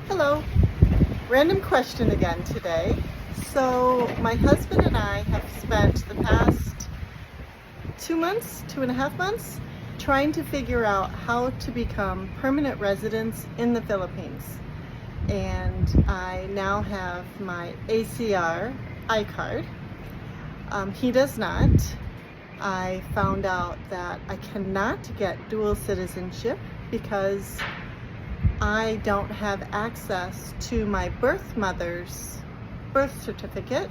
Hello. Random question again today. So my husband and I have spent the past 2 months, 2.5 months, trying to figure out how to become permanent residents in the Philippines. And I now have my ACR I-card. He does not. I found out that I cannot get dual citizenship because I don't have access to my birth mother's birth certificate,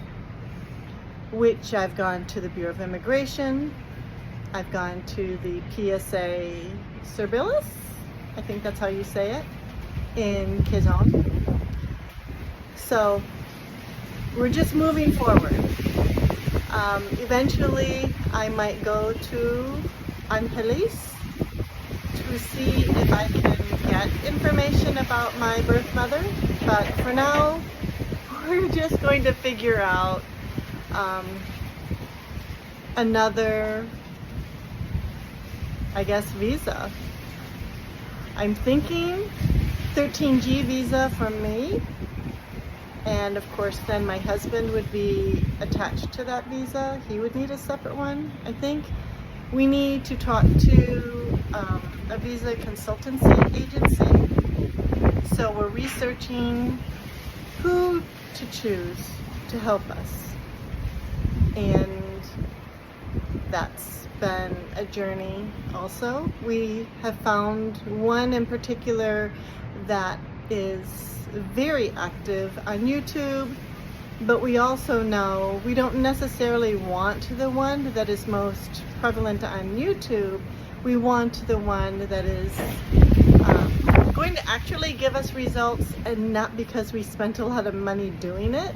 which I've gone to the Bureau of Immigration, I've gone to the PSA Servilis, I think that's how you say it, in Quezon. So we're just moving forward. Eventually I might go to Angeles to see if I can get information about my birth mother, but for now we're just going to figure out another, I guess, visa. I'm thinking 13G visa for me, and of course then my husband would be attached to that visa. He would need a separate one, I think. We need to talk to a visa consultancy agency. So we're researching who to choose to help us. And that's been a journey also. We have found one in particular that is very active on YouTube, but we also know we don't necessarily want the one that is most prevalent on YouTube. We want the one that is going to actually give us results, and not because we spent a lot of money doing it.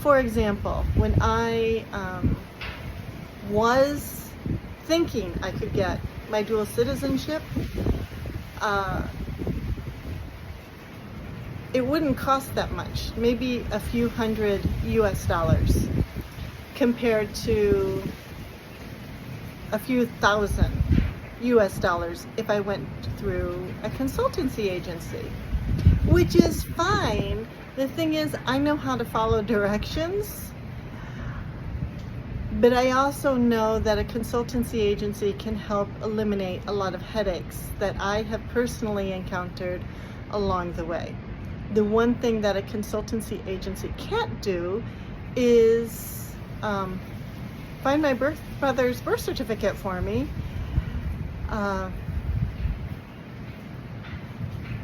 For example, when I was thinking I could get my dual citizenship, it wouldn't cost that much, maybe a few hundred US dollars, compared to a few thousand US dollars if I went through a consultancy agency, which is fine. The thing is, I know how to follow directions, but I also know that a consultancy agency can help eliminate a lot of headaches that I have personally encountered along the way. The one thing that a consultancy agency can't do is find my birth mother's birth certificate for me.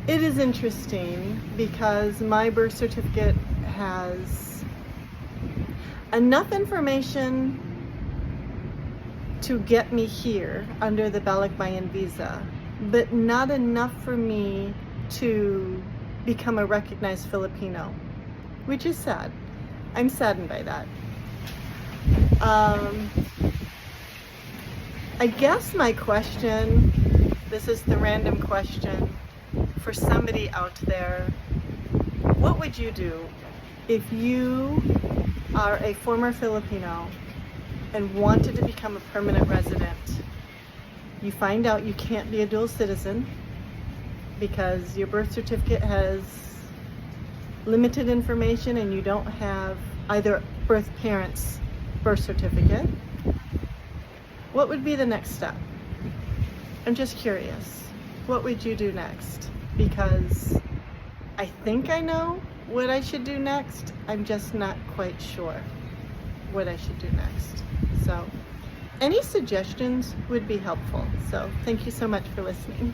It is interesting because my birth certificate has enough information to get me here under the Balikbayan visa, but not enough for me to become a recognized Filipino, which is sad. I'm saddened by that. I guess my question, this is the random question for somebody out there: what would you do if you are a former Filipino and wanted to become a permanent resident? You find out you can't be a dual citizen because your birth certificate has limited information and you don't have either birth parent's birth certificate. What would be the next step? I'm just curious. What would you do next? Because I think I know what I should do next. I'm just not quite sure what I should do next. So any suggestions would be helpful. So thank you so much for listening.